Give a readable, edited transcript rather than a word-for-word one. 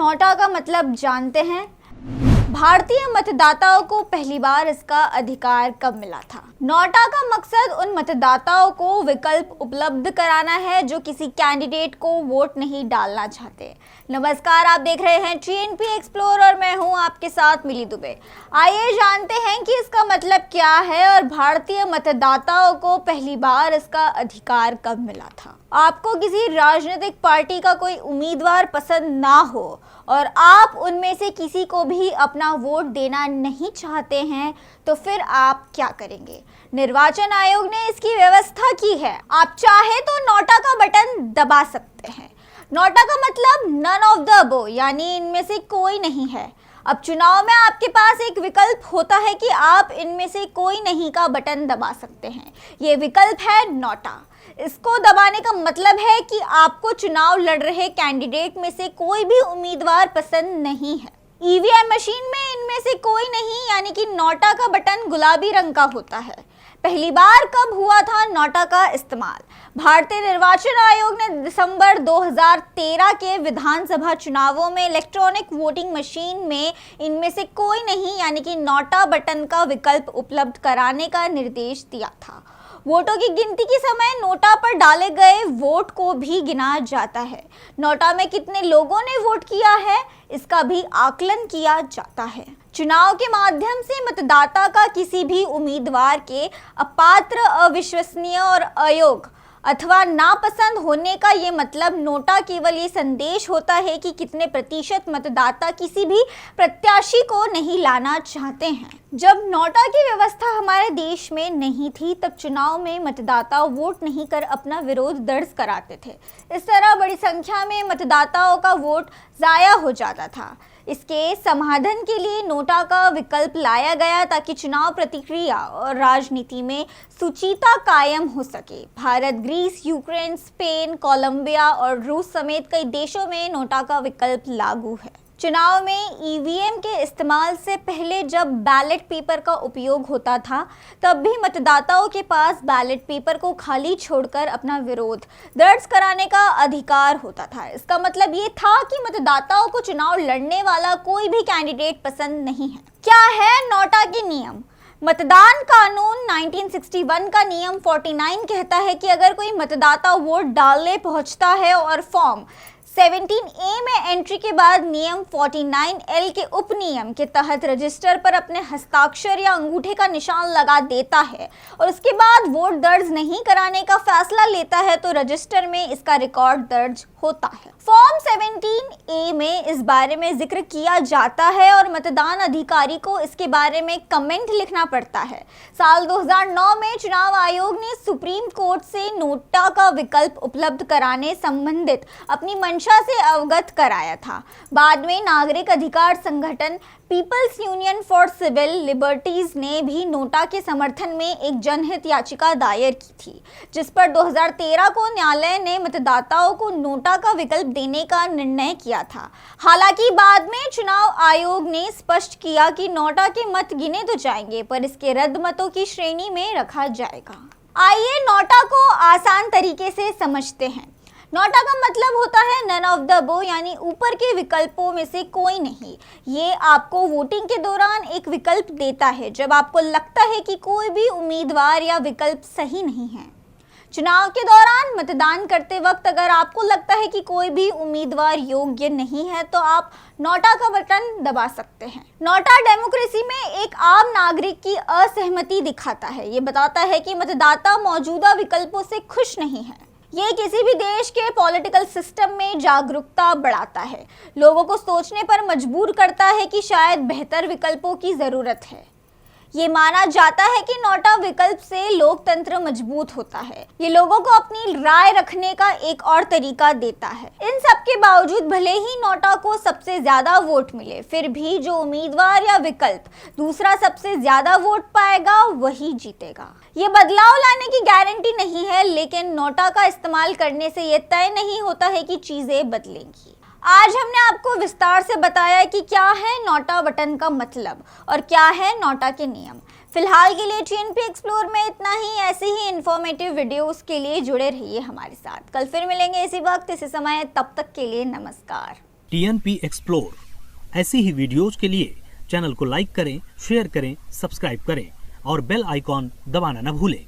NOTA का मतलब जानते हैं? भारतीय मतदाताओं को पहली बार इसका अधिकार कब मिला था? नोटा का मकसद उन मतदाताओं को विकल्प उपलब्ध कराना है जो किसी कैंडिडेट को वोट नहीं डालना चाहते। नमस्कार, आप देख रहे हैं TNP एक्सप्लोर और मैं हूं आपके साथ मिली दुबे। आइए जानते हैं कि इसका मतलब क्या है और भारतीय मतदाताओं को पहली बार इसका अधिकार कब मिला था। आपको किसी राजनीतिक पार्टी का कोई उम्मीदवार पसंद ना हो और आप उनमें से किसी को भी अपना वोट देना नहीं चाहते हैं तो फिर आप क्या करेंगे? निर्वाचन आयोग ने इसकी व्यवस्था की है। आप चाहे तो नोटा का बटन दबा सकते हैं। नोटा का मतलब नन ऑफ द अबव, यानी इनमें से कोई नहीं है। अब चुनाव में आपके पास एक विकल्प होता है कि आप इनमें से कोई नहीं का बटन दबा सकते हैं। ये विकल्प है नोटा। इसको दबाने का मतलब है कि आपको चुनाव लड़ रहे कैंडिडेट में से कोई भी उम्मीदवार पसंद नहीं है। EVM मशीन में इनमें से कोई नहीं, यानी कि नोटा का बटन गुलाबी रंग का होता है। पहली बार कब हुआ था नोटा का इस्तेमाल? भारतीय निर्वाचन आयोग ने दिसंबर 2013 के विधानसभा चुनावों में इलेक्ट्रॉनिक वोटिंग मशीन में इनमें से कोई नहीं, यानी कि नोटा बटन का विकल्प उपलब्ध कराने का निर्देश दिया था। वोटों की गिनती के समय नोटा पर डाले गए वोट को भी गिना जाता है। नोटा में कितने लोगों ने वोट किया है, इसका भी आकलन किया जाता है। चुनाव के माध्यम से मतदाता का किसी भी उम्मीदवार के अपात्र, अविश्वसनीय और अयोग्य अथवा नापसंद होने का ये मतलब नोटा केवल ये संदेश होता है कि कितने प्रतिशत मतदाता किसी भी प्रत्याशी को नहीं लाना चाहते हैं। जब नोटा की व्यवस्था हमारे देश में नहीं थी तब चुनाव में मतदाता वोट नहीं कर अपना विरोध दर्ज कराते थे। इस तरह बड़ी संख्या में मतदाताओं का वोट जाया हो जाता था। इसके समाधान के लिए नोटा का विकल्प लाया गया ताकि चुनाव प्रतिक्रिया और राजनीति में सुचिता कायम हो सके। Bharat, Greece, Ukraine, Spain, Colombia और रूस समेत कई देशों में नोटा का विकल्प लागू है। चुनाव में EVM के इस्तेमाल से पहले जब बैलेट पेपर का उपयोग होता था तब भी मतदाताओं के पास बैलेट पेपर को खाली छोड़कर अपना विरोध दर्ज कराने का अधिकार होता था। इसका मतलब ये था कि मतदाताओं को चुनाव लड़ने वाला कोई भी कैंडिडेट पसंद नहीं है। क्या है नोटा के नियम? मतदान कानून 1961 का नियम 49 कहता है कि अगर कोई मतदाता वोट डालने पहुंचता है और फॉर्म 17A में एंट्री के बाद नियम 49L के उपनियम के तहत रजिस्टर पर अपने हस्ताक्षर या अंगूठे का निशान लगा देता है और उसके बाद वोट दर्ज नहीं कराने का फैसला लेता है तो रजिस्टर में इसका रिकॉर्ड दर्ज होता है। फॉर्म 17A में इस बारे में जिक्र किया जाता है और मतदान अधिकारी को इसके बारे में कमेंट लिखना पड़ता है। साल 2009 में चुनाव आयोग ने सुप्रीम कोर्ट से नोटा का विकल्प उपलब्ध कराने संबंधित अपनी मंशा से अवगत कराया था। बाद में नागरिक अधिकार संगठन People's Union for Civil Liberties ने भी नोटा के समर्थन में एक जनहित याचिका दायर की थी, जिस पर 2013 को न्यायालय ने मतदाताओं को नोटा का विकल्प देने का निर्णय किया था। हालांकि बाद में चुनाव आयोग ने स्पष्ट किया कि नोटा के मत गिने तो जाएंगे पर इसके रद्द मतों की श्रेणी में रखा जाएगा। आइए नोटा को आसान तरीके से समझते हैं। नोटा का मतलब होता है नन ऑफ द अबव, यानी ऊपर के विकल्पों में से कोई नहीं। ये आपको वोटिंग के दौरान एक विकल्प देता है जब आपको लगता है कि कोई भी उम्मीदवार या विकल्प सही नहीं है। चुनाव के दौरान मतदान करते वक्त अगर आपको लगता है कि कोई भी उम्मीदवार योग्य नहीं है तो आप नोटा का बटन दबा सकते हैं। नोटा डेमोक्रेसी में एक आम नागरिक की असहमति दिखाता है। ये बताता है कि मतदाता मौजूदा विकल्पों से खुश नहीं है। ये किसी भी देश के पॉलिटिकल सिस्टम में जागरूकता बढ़ाता है, लोगों को सोचने पर मजबूर करता है कि शायद बेहतर विकल्पों की जरूरत है। ये माना जाता है कि नोटा विकल्प से लोकतंत्र मजबूत होता है। ये लोगों को अपनी राय रखने का एक और तरीका देता है। इन सब के बावजूद भले ही नोटा को सबसे ज्यादा वोट मिले, फिर भी जो उम्मीदवार या विकल्प दूसरा सबसे ज्यादा वोट पाएगा वही जीतेगा। ये बदलाव लाने की गारंटी नहीं है, लेकिन नोटा का इस्तेमाल करने से ये तय नहीं होता है कि चीजें बदलेंगी। आज हमने आपको विस्तार से बताया कि क्या है नोटा बटन का मतलब और क्या है नोटा के नियम। फिलहाल के लिए TNP एक्सप्लोर में इतना ही। ऐसे ही इन्फॉर्मेटिव वीडियोस के लिए जुड़े रहिए हमारे साथ। कल फिर मिलेंगे इसी वक्त इसी समय, तब तक के लिए नमस्कार। TNP explore. ऐसी ही वीडियोज के लिए चैनल को लाइक करें, शेयर करें, सब्सक्राइब करें और बेल आइकॉन दबाना न भूलें।